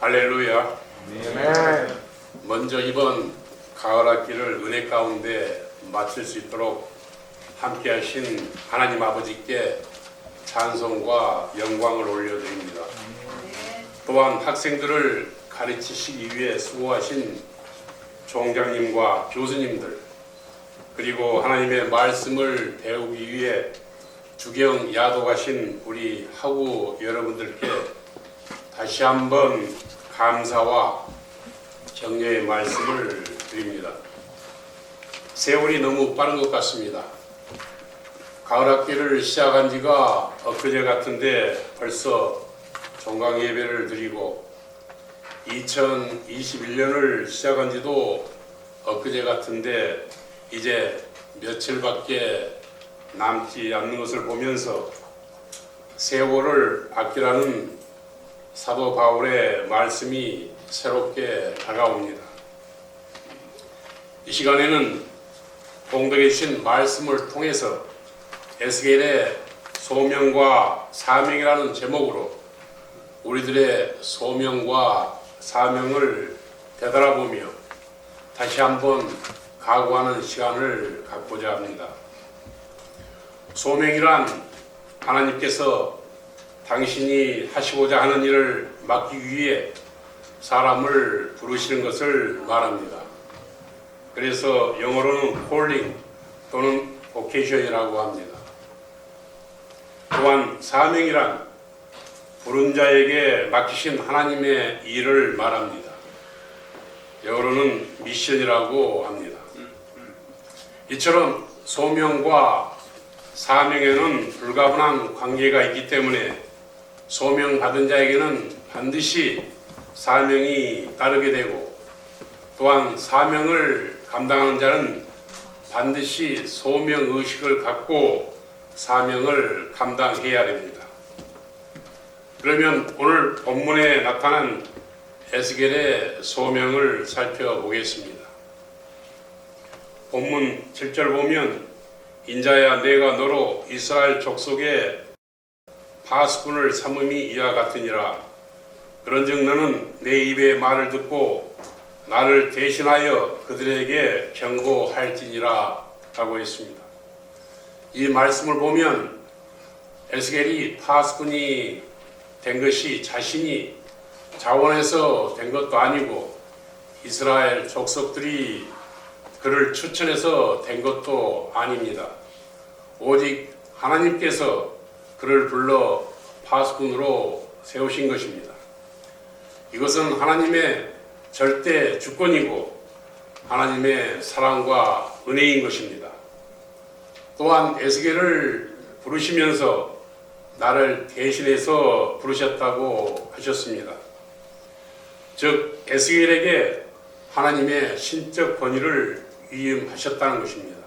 할렐루야. 아멘. 먼저 이번 가을 학기를 은혜 가운데 마칠 수 있도록 함께 하신 하나님 아버지께 찬송과 영광을 올려드립니다. 또한 학생들을 가르치시기 위해 수고하신 총장님과 교수님들, 그리고 하나님의 말씀을 배우기 위해 주경 야독하신 우리 학우 여러분들께 다시 한번 감사와 격려의 말씀을 드립니다. 세월이 너무 빠른 것 같습니다. 가을 학기를 시작한 지가 엊그제 같은데 벌써 종강 예배를 드리고 2021년을 시작한 지도 엊그제 같은데 이제 며칠밖에 남지 않는 것을 보면서 세월을 아끼라는 사도 바울의 말씀이 새롭게 다가옵니다. 이 시간에는 공덕에 주신 말씀을 통해서 에스겔의 소명과 사명이라는 제목으로 우리들의 소명과 사명을 되돌아보며 다시 한번 각오하는 시간을 갖고자 합니다. 소명이란 하나님께서 당신이 하시고자 하는 일을 맡기기 위해 사람을 부르시는 것을 말합니다. 그래서 영어로는 calling 또는 vocation이라고 합니다. 또한 사명이란 부른 자에게 맡기신 하나님의 일을 말합니다. 영어로는 미션이라고 합니다. 이처럼 소명과 사명에는 불가분한 관계가 있기 때문에 소명받은 자에게는 반드시 사명이 따르게 되고, 또한 사명을 감당하는 자는 반드시 소명의식을 갖고 사명을 감당해야 됩니다. 그러면 오늘 본문에 나타난 에스겔의 소명을 살펴보겠습니다. 본문 7절 보면 인자야 내가 너로 이스라엘 족속의 파수꾼을 삼음이 이와 같으니라. 그런즉 너는 내 입의 말을 듣고 나를 대신하여 그들에게 경고할지니라 라고 했습니다. 이 말씀을 보면 에스겔이 파수꾼이 된 것이 자신이 자원해서 된 것도 아니고 이스라엘 족속들이 그를 추천해서 된 것도 아닙니다. 오직 하나님께서 그를 불러 파수꾼으로 세우신 것입니다. 이것은 하나님의 절대 주권이고 하나님의 사랑과 은혜인 것입니다. 또한 에스겔을 부르시면서 나를 대신해서 부르셨다고 하셨습니다. 즉 에스겔에게 하나님의 신적 권위를 위임하셨다는 것입니다.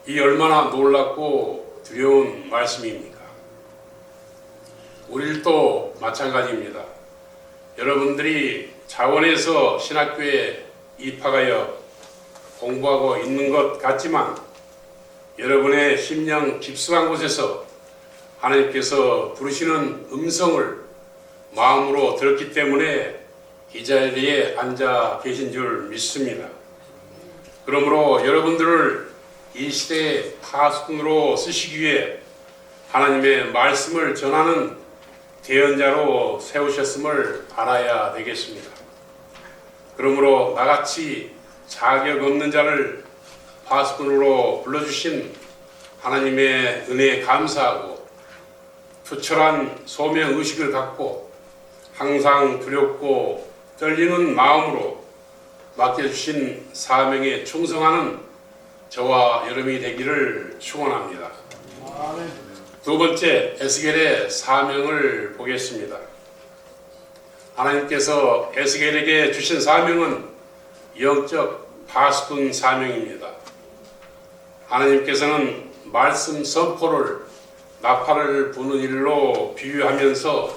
이 얼마나 놀랍고 두려운 말씀입니까? 우리도 마찬가지입니다. 여러분들이 자원해서 신학교에 입학하여 공부하고 있는 것 같지만 여러분의 심령 깊숙한 곳에서 하나님께서 부르시는 음성을 마음으로 들었기 때문에 이 자리에 앉아 계신 줄 믿습니다. 그러므로 여러분들을 이 시대의 파수꾼으로 쓰시기 위해 하나님의 말씀을 전하는 대언자로 세우셨음을 알아야 되겠습니다. 그러므로 나같이 자격 없는 자를 파수꾼으로 불러주신 하나님의 은혜에 감사하고 투철한 소명의식을 갖고 항상 두렵고 떨리는 마음으로 맡겨주신 사명에 충성하는 저와 여러분이 되기를 축원합니다. 두 번째, 에스겔의 사명을 보겠습니다. 하나님께서 에스겔에게 주신 사명은 영적 파수꾼 사명입니다. 하나님께서는 말씀 선포를 나팔을 부는 일로 비유하면서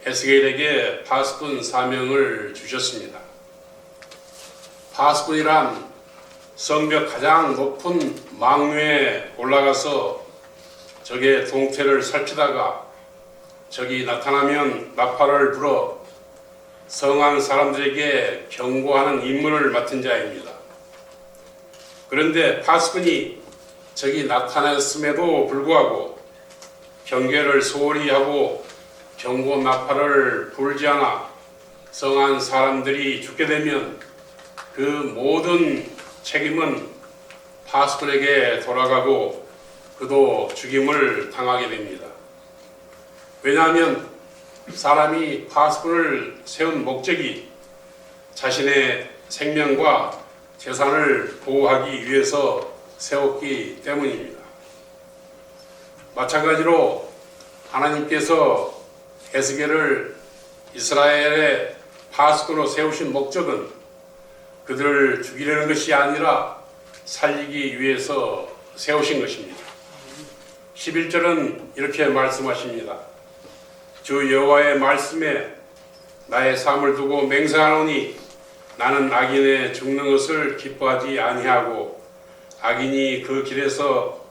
에스겔에게 파수꾼 사명을 주셨습니다. 파수꾼이란 성벽 가장 높은 망루에 올라가서 적의 동태를 살피다가 적이 나타나면 나팔을 불어 성한 사람들에게 경고하는 임무를 맡은 자입니다. 그런데 파수꾼이 적이 나타났음에도 불구하고 경계를 소홀히 하고 경고 나팔을 불지 않아 성한 사람들이 죽게 되면 그 모든 책임은 파수꾼에게 돌아가고 그도 죽임을 당하게 됩니다. 왜냐하면 사람이 파수꾼을 세운 목적이 자신의 생명과 재산을 보호하기 위해서 세웠기 때문입니다. 마찬가지로 하나님께서 에스겔을 이스라엘의 파수꾼으로 세우신 목적은 그들을 죽이려는 것이 아니라 살리기 위해서 세우신 것입니다. 11절은 이렇게 말씀하십니다. 주 여호와의 말씀에 나의 삶을 두고 맹세하노니 나는 악인의 죽는 것을 기뻐하지 아니하고 악인이 그 길에서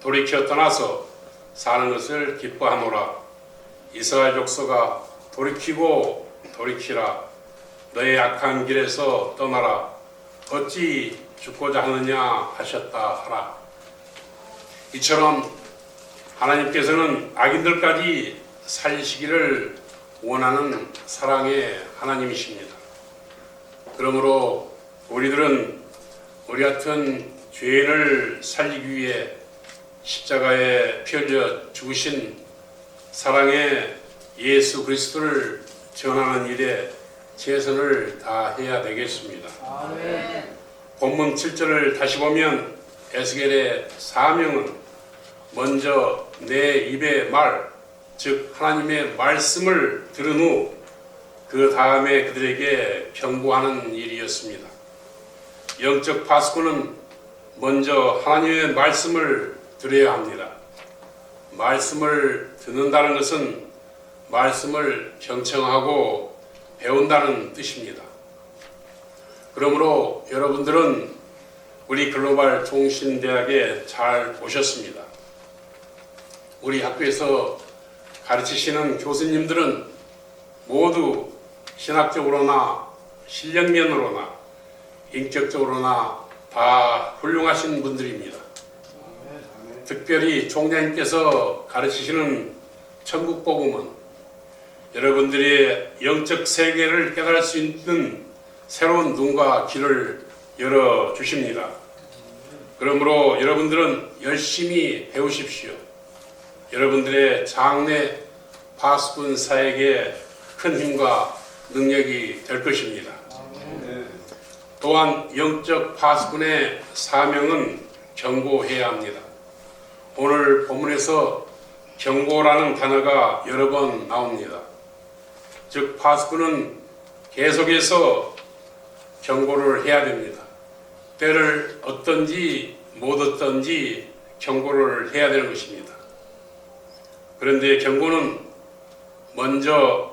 돌이켜 떠나서 사는 것을 기뻐하노라. 이스라엘 족속아 돌이키고 돌이키라. 너의 악한 길에서 떠나라. 어찌 죽고자 하느냐 하셨다 하라. 이처럼 하나님께서는 악인들까지 살리시기를 원하는 사랑의 하나님이십니다. 그러므로 우리들은 우리 같은 죄인을 살리기 위해 십자가에 피 흘려 죽으신 사랑의 예수 그리스도를 전하는 일에 최선을 다해야 되겠습니다. 아멘. 본문 7절을 다시 보면 에스겔의 사명은 먼저 내 입의 말, 즉 하나님의 말씀을 들은 후 그 다음에 그들에게 경고하는 일이었습니다. 영적 파수꾼은 먼저 하나님의 말씀을 들어야 합니다. 말씀을 듣는다는 것은 말씀을 경청하고 배운다는 뜻입니다. 그러므로 여러분들은 우리 글로벌 종신대학에 잘 오셨습니다. 우리 학교에서 가르치시는 교수님들은 모두 신학적으로나 실력면으로나 인격적으로나 다 훌륭하신 분들입니다. 특별히 총장님께서 가르치시는 천국복음은 여러분들의 영적 세계를 깨달을 수 있는 새로운 눈과 길을 열어주십니다. 그러므로 여러분들은 열심히 배우십시오. 여러분들의 장래 파수꾼 사역에 큰 힘과 능력이 될 것입니다. 또한 영적 파수꾼의 사명은 경고해야 합니다. 오늘 본문에서 경고라는 단어가 여러 번 나옵니다. 즉 파수꾼은 계속해서 경고를 해야 됩니다. 때를 얻든지 못 얻든지 경고를 해야 되는 것입니다. 그런데 경고는 먼저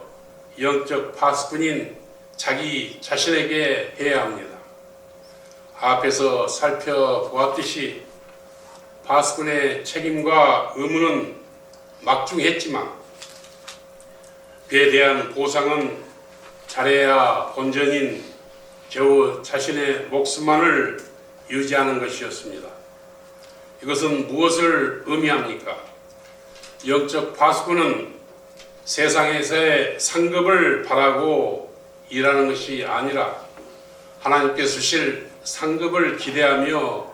영적 파수꾼인 자기 자신에게 해야 합니다. 앞에서 살펴보았듯이 파수꾼의 책임과 의무는 막중했지만 그에 대한 보상은 잘해야 본전인 겨우 자신의 목숨만을 유지하는 것이었습니다. 이것은 무엇을 의미합니까? 영적 파수꾼은 세상에서의 상급을 바라고 일하는 것이 아니라 하나님께서 주실 상급을 기대하며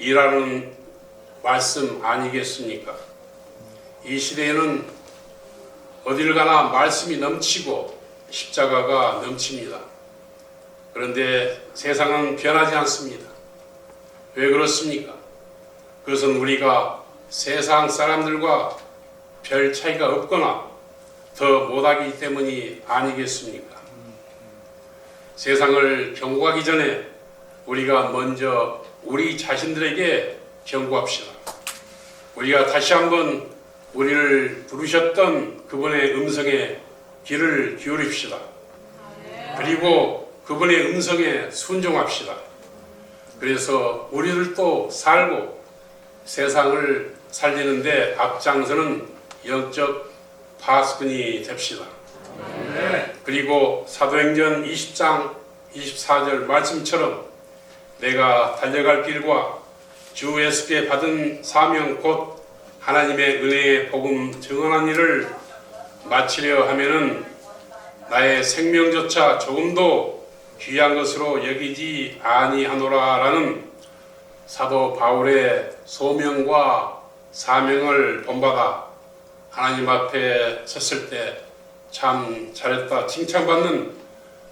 일하는 말씀 아니겠습니까? 이 시대에는 어딜 가나 말씀이 넘치고 십자가가 넘칩니다. 그런데 세상은 변하지 않습니다. 왜 그렇습니까? 그것은 우리가 세상 사람들과 별 차이가 없거나 더 못하기 때문이 아니겠습니까? 세상을 경고하기 전에 우리가 먼저 우리 자신들에게 경고합시다. 우리가 다시 한번 우리를 부르셨던 그분의 음성에 귀를 기울입시다. 그리고 그분의 음성에 순종합시다. 그래서 우리들도 살고 세상을 살리는데 앞장서는 영적 파수꾼이 됩시다. 그리고 사도행전 20장 24절 말씀처럼 내가 달려갈 길과 주 예수께 받은 사명 곧 하나님의 은혜의 복음 증언한 일을 마치려 하면은 나의 생명조차 조금도 귀한 것으로 여기지 아니하노라라는 사도 바울의 소명과 사명을 본받아 하나님 앞에 섰을 때 참 잘했다 칭찬받는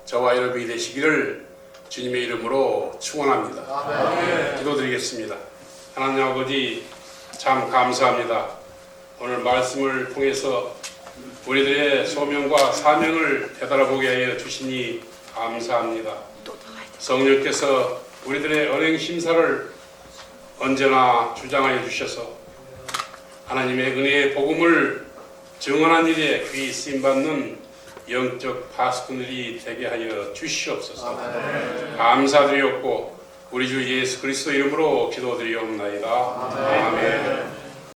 저와 여러분이 되시기를 주님의 이름으로 축원합니다. 기도드리겠습니다. 하나님 아버지 참 감사합니다. 오늘 말씀을 통해서 우리들의 소명과 사명을 되돌아보게 하여 주시니 감사합니다. 성령께서 우리들의 언행 심사를 언제나 주장하여 주셔서 하나님의 은혜의 복음을 증언한 일에 귀 쓰임받는 영적 파수꾼들이 되게 하여 주시옵소서. 감사드리옵고 우리 주 예수 그리스도 이름으로 기도드리옵나이다. 아멘.